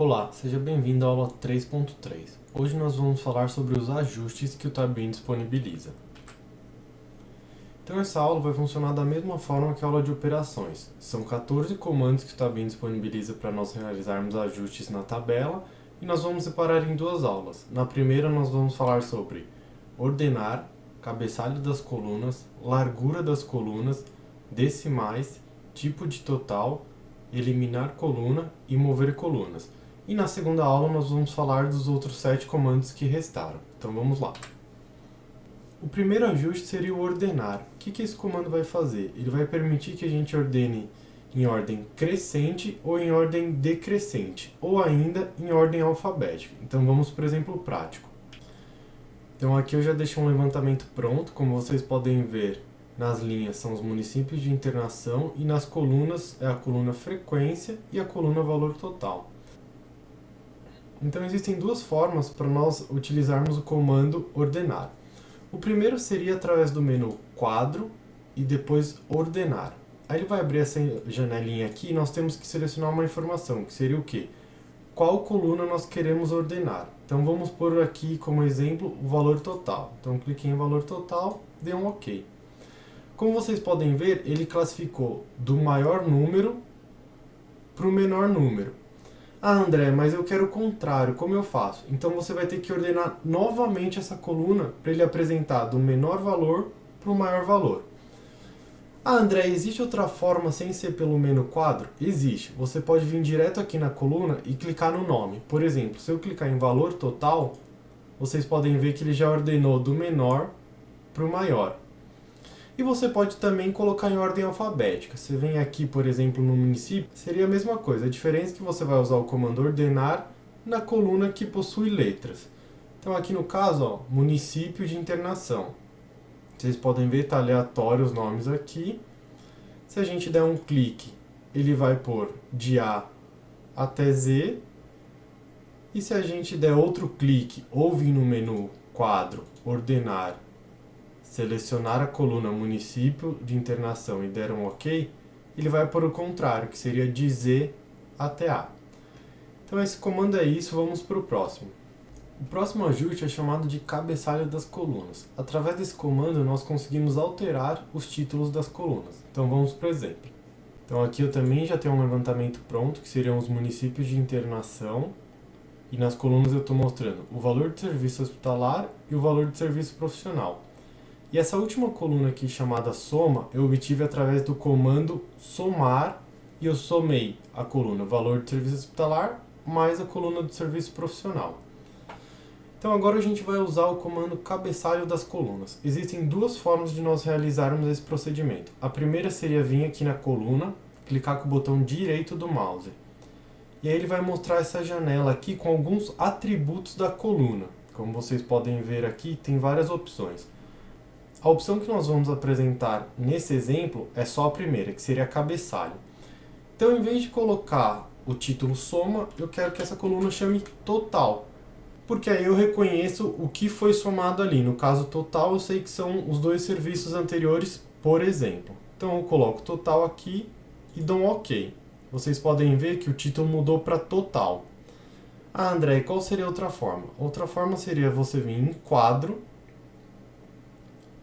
Olá, seja bem-vindo à aula 3.3. Hoje nós vamos falar sobre os ajustes que o Tabin disponibiliza. Então essa aula vai funcionar da mesma forma que a aula de operações. São 14 comandos que o Tabin disponibiliza para nós realizarmos ajustes na tabela e nós vamos separar em duas aulas. Na primeira nós vamos falar sobre ordenar, cabeçalho das colunas, largura das colunas, decimais, tipo de total, eliminar coluna e mover colunas. E na segunda aula nós vamos falar dos outros 7 comandos que restaram. Então vamos lá. O primeiro ajuste seria o ordenar. O que esse comando vai fazer? Ele vai permitir que a gente ordene em ordem crescente ou em ordem decrescente, ou ainda em ordem alfabética. Então vamos para o exemplo prático. Então aqui eu já deixei um levantamento pronto, como vocês podem ver. Nas linhas são os municípios de internação e nas colunas é a coluna frequência e a coluna valor total. Então existem duas formas para nós utilizarmos o comando ordenar. O primeiro seria através do menu quadro e depois ordenar. Aí ele vai abrir essa janelinha aqui e nós temos que selecionar uma informação, que seria o quê? Qual coluna nós queremos ordenar. Então vamos pôr aqui como exemplo o valor total. Então cliquei em valor total, dei um OK. Como vocês podem ver, ele classificou do maior número para o menor número. Ah, André, mas eu quero o contrário, como eu faço? Então você vai ter que ordenar novamente essa coluna para ele apresentar do menor valor para o maior valor. Ah, André, existe outra forma sem ser pelo menu quadro? Existe. Você pode vir direto aqui na coluna e clicar no nome. Por exemplo, se eu clicar em valor total, vocês podem ver que ele já ordenou do menor para o maior. E você pode também colocar em ordem alfabética. Você vem aqui, por exemplo, no município, seria a mesma coisa. A diferença é que você vai usar o comando ordenar na coluna que possui letras. Então aqui no caso, ó, município de internação. Vocês podem ver, está aleatório os nomes aqui. Se a gente der um clique, ele vai pôr de A até Z. E se a gente der outro clique ou vir no menu quadro, ordenar, selecionar a coluna município de internação e der um OK, ele vai para o contrário, que seria de Z até A. Então esse comando é isso, vamos para o próximo. O próximo ajuste é chamado de cabeçalho das colunas. Através desse comando nós conseguimos alterar os títulos das colunas. Então vamos para o exemplo. Então aqui eu também já tenho um levantamento pronto, que seriam os municípios de internação. E nas colunas eu estou mostrando o valor de serviço hospitalar e o valor de serviço profissional. E essa última coluna aqui, chamada soma, eu obtive através do comando somar, e eu somei a coluna valor de serviço hospitalar mais a coluna do serviço profissional. Então agora a gente vai usar o comando cabeçalho das colunas. Existem duas formas de nós realizarmos esse procedimento. A primeira seria vir aqui na coluna, clicar com o botão direito do mouse. E aí ele vai mostrar essa janela aqui com alguns atributos da coluna. Como vocês podem ver aqui, tem várias opções. A opção que nós vamos apresentar nesse exemplo é só a primeira, que seria cabeçalho. Então, em vez de colocar o título soma, eu quero que essa coluna chame total, porque aí eu reconheço o que foi somado ali. No caso total, eu sei que são os dois serviços anteriores, por exemplo. Então, eu coloco total aqui e dou um OK. Vocês podem ver que o título mudou para total. Ah, André, qual seria outra forma? Outra forma seria você vir em quadro,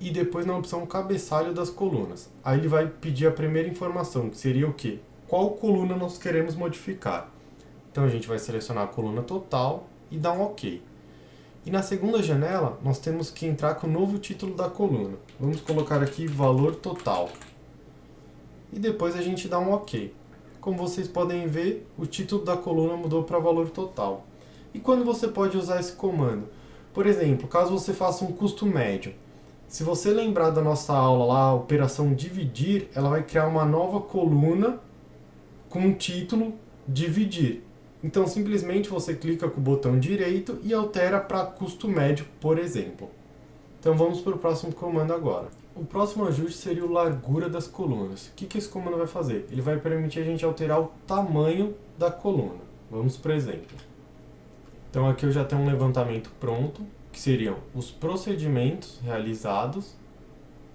e depois na opção cabeçalho das colunas. Aí ele vai pedir a primeira informação, que seria o quê? Qual coluna nós queremos modificar? Então a gente vai selecionar a coluna total e dar um OK. E na segunda janela, nós temos que entrar com o novo título da coluna. Vamos colocar aqui valor total. E depois a gente dá um OK. Como vocês podem ver, o título da coluna mudou para valor total. E quando você pode usar esse comando? Por exemplo, caso você faça um custo médio. Se você lembrar da nossa aula lá, a operação dividir, ela vai criar uma nova coluna com o título dividir. Então simplesmente você clica com o botão direito e altera para custo médio, por exemplo. Então vamos para o próximo comando agora. O próximo ajuste seria o largura das colunas. O que esse comando vai fazer? Ele vai permitir a gente alterar o tamanho da coluna. Vamos para o exemplo. Então aqui eu já tenho um levantamento pronto, que seriam os procedimentos realizados,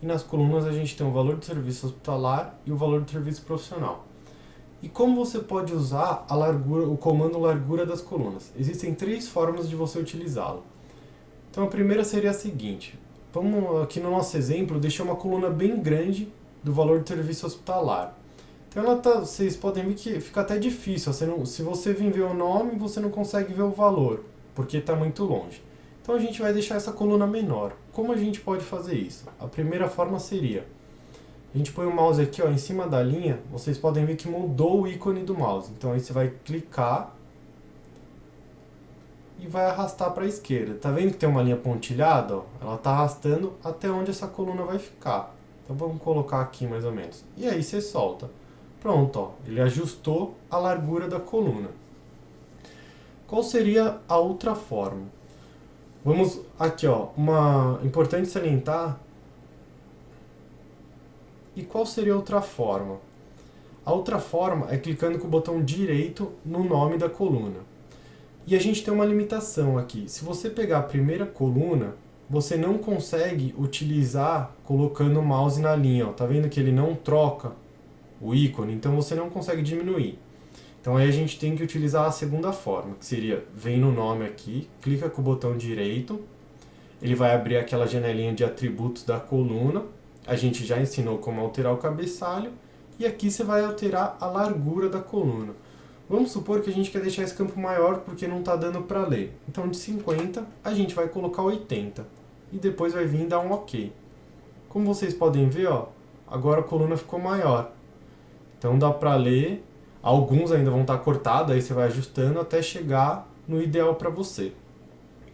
e nas colunas a gente tem o valor de serviço hospitalar e o valor de serviço profissional. E como você pode usar a largura, o comando largura das colunas? Existem 3 formas de você utilizá-lo. Então a primeira seria a seguinte: vamos aqui no nosso exemplo deixar uma coluna bem grande do valor do serviço hospitalar. Então vocês podem ver que fica até difícil. Se você vir ver o nome, você não consegue ver o valor, porque está muito longe. Então a gente vai deixar essa coluna menor. Como a gente pode fazer isso? A primeira forma seria: a gente põe o mouse aqui em cima da linha, vocês podem ver que mudou o ícone do mouse. Então aí você vai clicar e vai arrastar para a esquerda. Tá vendo que tem uma linha pontilhada? Ó? Ela está arrastando até onde essa coluna vai ficar. Então vamos colocar aqui mais ou menos. E aí você solta. Pronto, ó, ele ajustou a largura da coluna. Qual seria a outra forma? Vamos aqui, ó, uma importante salientar. E qual seria a outra forma? A outra forma é clicando com o botão direito no nome da coluna. E a gente tem uma limitação aqui. Se você pegar a primeira coluna, você não consegue utilizar colocando o mouse na linha. Ó. Tá vendo que ele não troca o ícone? Então você não consegue diminuir. Então aí a gente tem que utilizar a segunda forma, que seria, vem no nome aqui, clica com o botão direito, ele vai abrir aquela janelinha de atributos da coluna, a gente já ensinou como alterar o cabeçalho, e aqui você vai alterar a largura da coluna. Vamos supor que a gente quer deixar esse campo maior porque não está dando para ler. Então de 50 a gente vai colocar 80 e depois vai vir dar um OK. Como vocês podem ver, ó, agora a coluna ficou maior. Então dá para ler, alguns ainda vão estar cortados, aí você vai ajustando até chegar no ideal para você.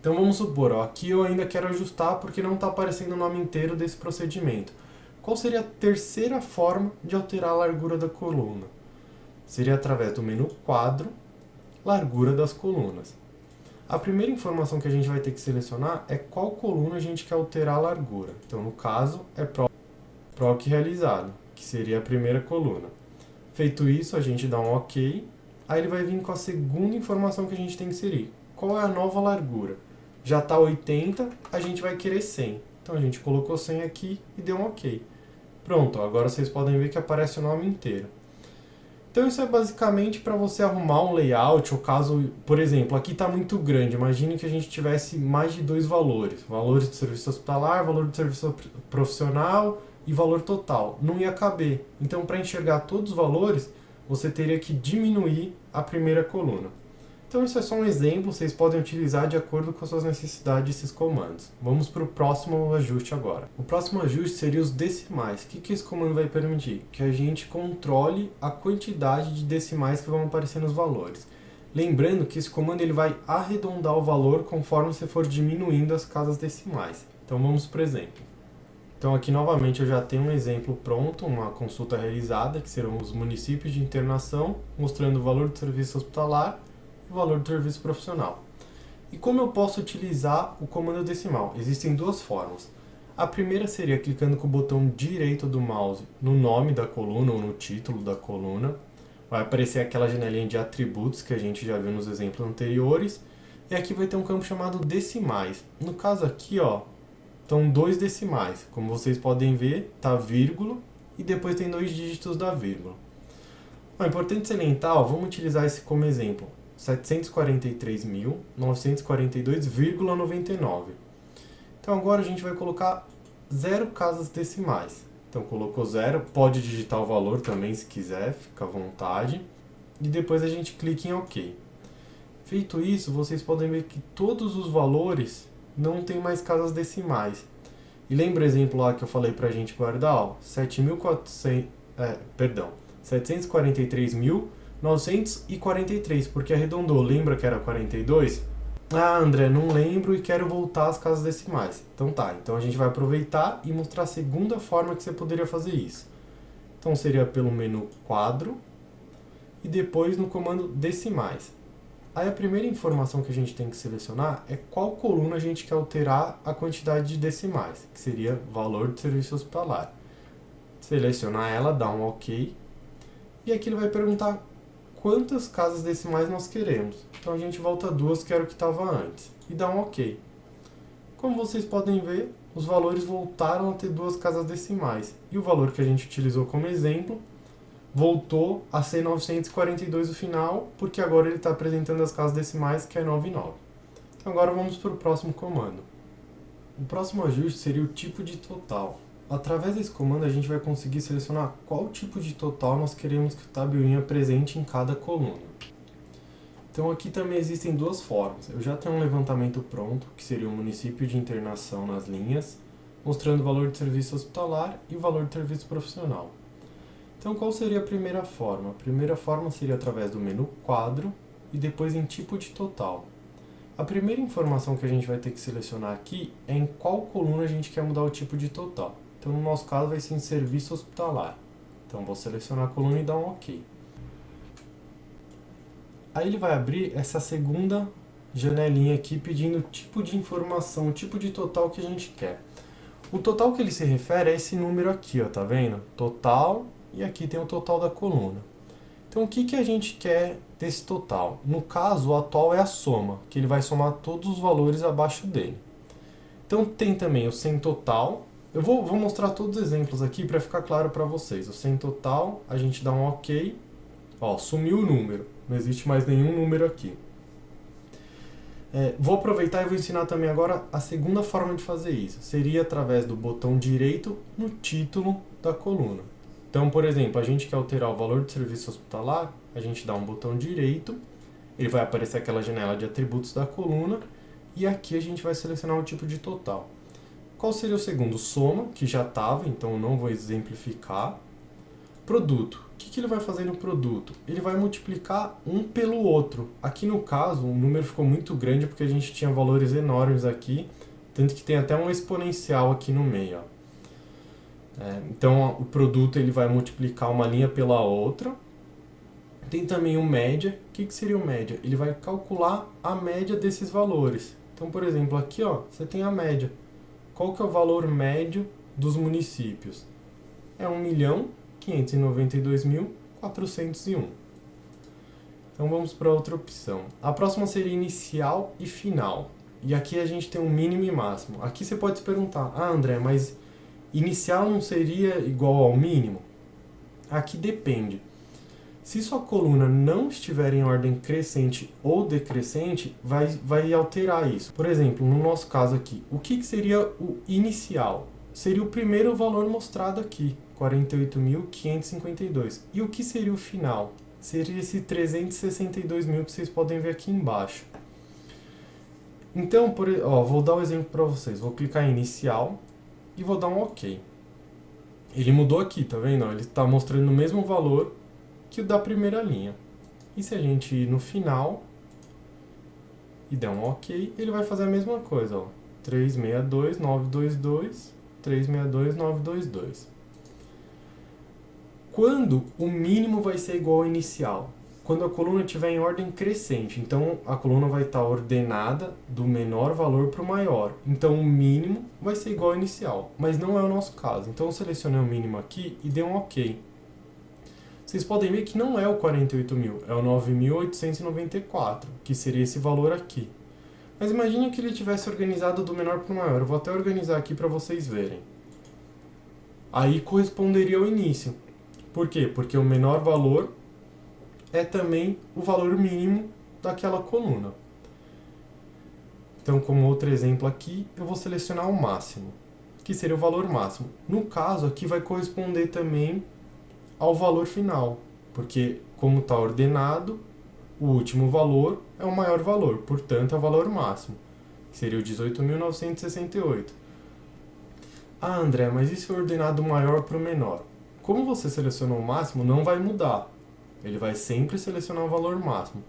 Então vamos supor, ó, aqui eu ainda quero ajustar porque não está aparecendo o nome inteiro desse procedimento. Qual seria a terceira forma de alterar a largura da coluna? Seria através do menu Quadro, Largura das Colunas. A primeira informação que a gente vai ter que selecionar é qual coluna a gente quer alterar a largura. Então, no caso, é PROC realizado, que seria a primeira coluna. Feito isso, a gente dá um OK. Aí ele vai vir com a segunda informação que a gente tem que inserir. Qual é a nova largura? Já está 80, a gente vai querer 100. Então, a gente colocou 100 aqui e deu um OK. Pronto, agora vocês podem ver que aparece o nome inteiro. Então isso é basicamente para você arrumar um layout, ou caso, por exemplo, aqui está muito grande, imagine que a gente tivesse mais de 2 valores, valores de serviço hospitalar, valor de serviço profissional e valor total, não ia caber. Então para enxergar todos os valores, você teria que diminuir a primeira coluna. Então isso é só um exemplo, vocês podem utilizar de acordo com as suas necessidades esses comandos. Vamos para o próximo ajuste agora. O próximo ajuste seria os decimais. O que esse comando vai permitir? Que a gente controle a quantidade de decimais que vão aparecer nos valores. Lembrando que esse comando ele vai arredondar o valor conforme você for diminuindo as casas decimais. Então vamos para o exemplo. Então aqui novamente eu já tenho um exemplo pronto, uma consulta realizada, que serão os municípios de internação, mostrando o valor do serviço hospitalar, o valor do serviço profissional. E como eu posso utilizar o comando decimal? Existem 2 formas. A primeira seria clicando com o botão direito do mouse no nome da coluna ou no título da coluna. Vai aparecer aquela janelinha de atributos que a gente já viu nos exemplos anteriores. E aqui vai ter um campo chamado decimais. No caso aqui, ó, estão 2 decimais. Como vocês podem ver, tá vírgula e depois tem 2 dígitos da vírgula. É importante salientar, ó, vamos utilizar esse como exemplo. 743.942,99. Então agora a gente vai colocar 0 casas decimais. Então colocou 0, pode digitar o valor também se quiser, fica à vontade. E depois a gente clica em OK. Feito isso, vocês podem ver que todos os valores não tem mais casas decimais. E lembra o exemplo lá que eu falei pra gente guardar? Ó, 743.943, porque arredondou. Lembra que era 42? Ah, André, não lembro e quero voltar às casas decimais. Então tá, então a gente vai aproveitar e mostrar a segunda forma que você poderia fazer isso. Então seria pelo menu Quadro e depois no comando Decimais. Aí a primeira informação que a gente tem que selecionar é qual coluna a gente quer alterar a quantidade de decimais, que seria valor de serviço hospitalar. Selecionar ela, dá um OK. E aqui ele vai perguntar quantas casas decimais nós queremos. Então a gente volta 2, que era o que estava antes. E dá um OK. Como vocês podem ver, os valores voltaram a ter 2 casas decimais. E o valor que a gente utilizou como exemplo voltou a ser 942 o final, porque agora ele está apresentando as casas decimais, que é 9 e 9. Então agora vamos para o próximo comando. O próximo ajuste seria o tipo de total. Através desse comando a gente vai conseguir selecionar qual tipo de total nós queremos que o tabuinho apresente em cada coluna. Então aqui também existem duas formas. Eu já tenho um levantamento pronto, que seria o município de internação nas linhas, mostrando o valor de serviço hospitalar e o valor de serviço profissional. Então qual seria a primeira forma? A primeira forma seria através do menu quadro e depois em tipo de total. A primeira informação que a gente vai ter que selecionar aqui é em qual coluna a gente quer mudar o tipo de total. Então no nosso caso vai ser em serviço hospitalar. Então vou selecionar a coluna e dar um OK. Aí ele vai abrir essa segunda janelinha aqui pedindo o tipo de informação, o tipo de total que a gente quer. O total que ele se refere é esse número aqui, ó, tá vendo? Total, e aqui tem o total da coluna. Então o que a gente quer desse total? No caso, o atual é a soma, que ele vai somar todos os valores abaixo dele. Então tem também o sem total. Eu vou mostrar todos os exemplos aqui para ficar claro para vocês. O sem total, a gente dá um OK. Ó, sumiu o número, não existe mais nenhum número aqui. Vou aproveitar e vou ensinar também agora a segunda forma de fazer isso. Seria através do botão direito no título da coluna. Então, por exemplo, a gente quer alterar o valor de serviço hospitalar, a gente dá um botão direito, ele vai aparecer aquela janela de atributos da coluna, e aqui a gente vai selecionar o tipo de total. Qual seria o segundo? Soma, que já estava, então eu não vou exemplificar. Produto. O que ele vai fazer no produto? Ele vai multiplicar um pelo outro. Aqui no caso, o número ficou muito grande porque a gente tinha valores enormes aqui, tanto que tem até um exponencial aqui no meio. Ó. Então o produto ele vai multiplicar uma linha pela outra. Tem também o média. O que seria o média? Ele vai calcular a média desses valores. Então, por exemplo, aqui ó, você tem a média. Qual que é o valor médio dos municípios? É 1.592.401. Então vamos para outra opção. A próxima seria inicial e final. E aqui a gente tem um mínimo e máximo. Aqui você pode se perguntar, André, mas inicial não seria igual ao mínimo? Aqui depende. Se sua coluna não estiver em ordem crescente ou decrescente, vai alterar isso. Por exemplo, no nosso caso aqui, o que seria o inicial? Seria o primeiro valor mostrado aqui, 48.552. E o que seria o final? Seria esse 362.000 que vocês podem ver aqui embaixo. Então, vou dar um exemplo para vocês. Vou clicar em inicial e vou dar um OK. Ele mudou aqui, tá vendo? Ele está mostrando o mesmo valor que o da primeira linha. E se a gente ir no final e der um OK, ele vai fazer a mesma coisa. Ó. 362.922, 362.922. Quando o mínimo vai ser igual ao inicial? Quando a coluna estiver em ordem crescente. Então, a coluna vai estar ordenada do menor valor para o maior. Então, o mínimo vai ser igual ao inicial. Mas não é o nosso caso. Então, eu selecionei o mínimo aqui e dei um OK. Vocês podem ver que não é o 48.000, é o 9.894, que seria esse valor aqui. Mas imagine que ele tivesse organizado do menor para o maior. Eu vou até organizar aqui para vocês verem. Aí corresponderia ao início. Por quê? Porque o menor valor é também o valor mínimo daquela coluna. Então, como outro exemplo aqui, eu vou selecionar o máximo, que seria o valor máximo. No caso, aqui vai corresponder também ao valor final, porque como está ordenado, o último valor é o maior valor, portanto é o valor máximo, que seria o 18.968. André, mas e se eu ordenar do maior para o menor? Como você selecionou o máximo, não vai mudar. Ele vai sempre selecionar o valor máximo.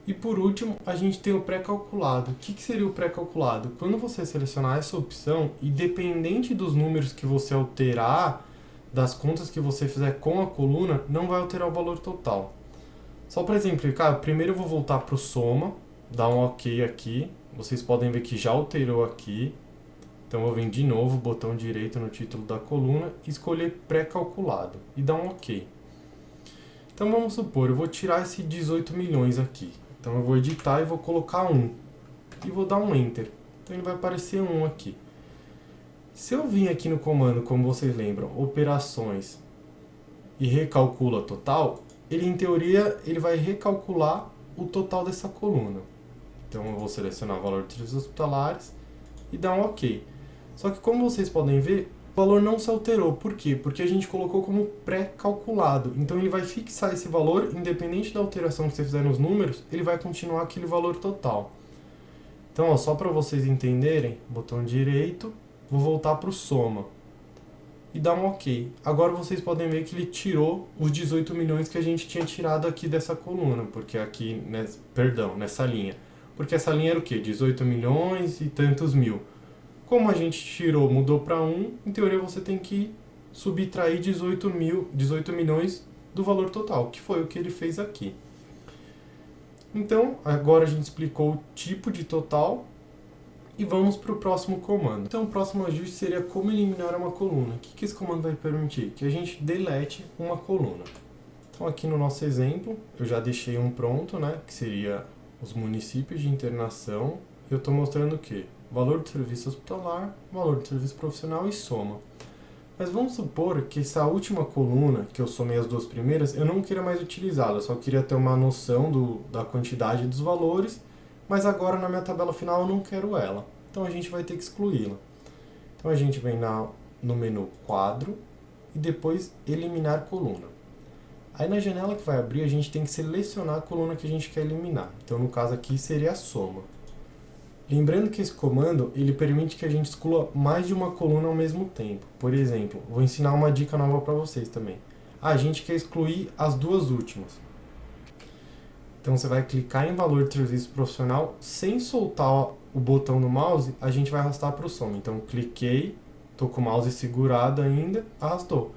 E por último, a gente tem o pré-calculado. O que seria o pré-calculado? Quando você selecionar essa opção, independente dos números que você alterar, das contas que você fizer com a coluna, não vai alterar o valor total. Só para exemplificar, primeiro eu vou voltar para o soma, dar um OK aqui. Vocês podem ver que já alterou aqui. Então eu vou vir de novo, botão direito no título da coluna, escolher pré-calculado e dar um OK. Então vamos supor, eu vou tirar esse 18 milhões aqui. Então eu vou editar e vou colocar 1. E vou dar um Enter. Então ele vai aparecer 1 aqui. Se eu vim aqui no comando, como vocês lembram, operações e recalcula total, ele em teoria ele vai recalcular o total dessa coluna. Então eu vou selecionar o valor de serviços hospitalares e dar um OK. Só que como vocês podem ver, o valor não se alterou. Por quê? Porque a gente colocou como pré-calculado. Então ele vai fixar esse valor, independente da alteração que você fizer nos números, ele vai continuar aquele valor total. Então, ó, só para vocês entenderem, botão direito, vou voltar para o soma e dar um OK. Agora vocês podem ver que ele tirou os 18 milhões que a gente tinha tirado aqui dessa coluna, porque aqui, nessa linha. Porque essa linha era o quê? 18 milhões e tantos mil. Como a gente tirou, mudou para 1, em teoria você tem que subtrair 18 milhões do valor total, que foi o que ele fez aqui. Então, agora a gente explicou o tipo de total e vamos para o próximo comando. Então, o próximo ajuste seria como eliminar uma coluna. O que esse comando vai permitir? Que a gente delete uma coluna. Então, aqui no nosso exemplo, eu já deixei um pronto, né, que seria os municípios de internação. Eu estou mostrando o quê? Valor do serviço hospitalar, valor do serviço profissional e soma. Mas vamos supor que essa última coluna, que eu somei as duas primeiras, eu não queira mais utilizá-la, eu só queria ter uma noção da quantidade dos valores, mas agora na minha tabela final eu não quero ela. Então a gente vai ter que excluí-la. Então a gente vem no menu quadro e depois eliminar coluna. Aí na janela que vai abrir a gente tem que selecionar a coluna que a gente quer eliminar. Então no caso aqui seria a soma. Lembrando que esse comando ele permite que a gente exclua mais de uma coluna ao mesmo tempo. Por exemplo, vou ensinar uma dica nova para vocês também. A gente quer excluir as duas últimas. Então você vai clicar em valor de serviço profissional, sem soltar o botão do mouse, a gente vai arrastar para o soma. Então cliquei, estou com o mouse segurado ainda, arrastou.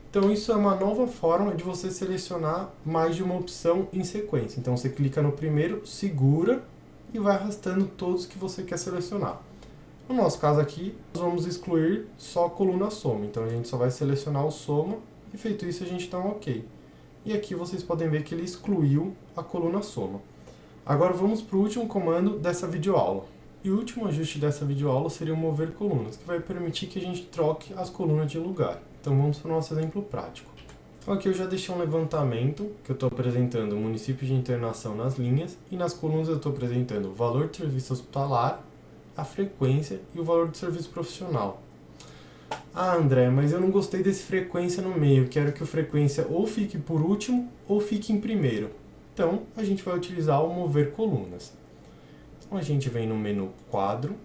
Então isso é uma nova forma de você selecionar mais de uma opção em sequência. Então você clica no primeiro, segura e vai arrastando todos que você quer selecionar. No nosso caso aqui, nós vamos excluir só a coluna soma. Então a gente só vai selecionar o soma e feito isso a gente dá um OK. E aqui vocês podem ver que ele excluiu a coluna soma. Agora vamos para o último comando dessa videoaula. E o último ajuste dessa videoaula seria o mover colunas, que vai permitir que a gente troque as colunas de lugar. Então vamos para o nosso exemplo prático. Então aqui eu já deixei um levantamento, que eu estou apresentando o município de internação nas linhas, e nas colunas eu estou apresentando o valor de serviço hospitalar, a frequência e o valor de serviço profissional. Ah, André, mas eu não gostei desse frequência no meio, quero que o frequência ou fique por último ou fique em primeiro. Então a gente vai utilizar o mover colunas. Então a gente vem no menu quadro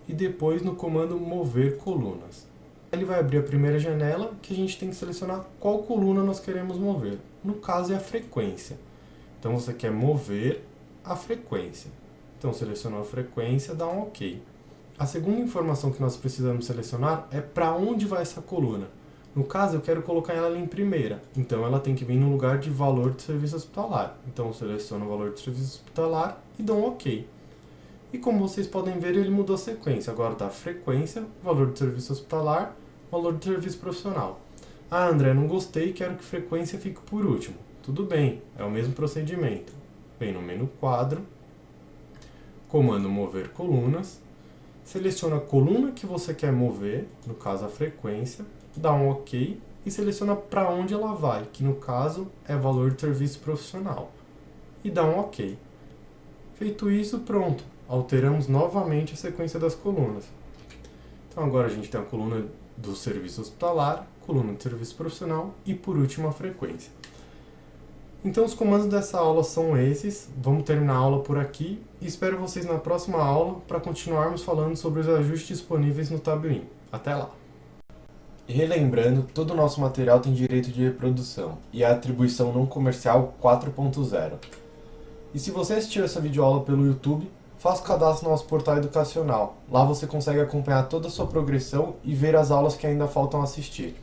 e depois no comando mover colunas. Ele vai abrir a primeira janela que a gente tem que selecionar qual coluna nós queremos mover. No caso é a frequência. Então você quer mover a frequência. Então selecionou a frequência, dá um OK. A segunda informação que nós precisamos selecionar é para onde vai essa coluna. No caso eu quero colocar ela em primeira. Então ela tem que vir no lugar de valor de serviço hospitalar. Então eu seleciono o valor de serviço hospitalar e dou um OK. E como vocês podem ver, ele mudou a sequência. Agora está frequência, valor de serviço hospitalar, valor de serviço profissional. Ah, André, não gostei, quero que frequência fique por último. Tudo bem, é o mesmo procedimento. Vem no menu quadro, comando mover colunas, seleciona a coluna que você quer mover, no caso a frequência, dá um OK e seleciona para onde ela vai, que no caso é valor de serviço profissional. E dá um OK. Feito isso, pronto. Alteramos novamente a sequência das colunas. Então agora a gente tem a coluna do serviço hospitalar, coluna de serviço profissional e por último a frequência. Então os comandos dessa aula são esses, vamos terminar a aula por aqui e espero vocês na próxima aula para continuarmos falando sobre os ajustes disponíveis no Tabuin. Até lá! E relembrando, todo o nosso material tem direito de reprodução e a atribuição não comercial 4.0. E se você assistiu essa videoaula pelo YouTube, faça o cadastro no nosso portal educacional. Lá você consegue acompanhar toda a sua progressão e ver as aulas que ainda faltam assistir.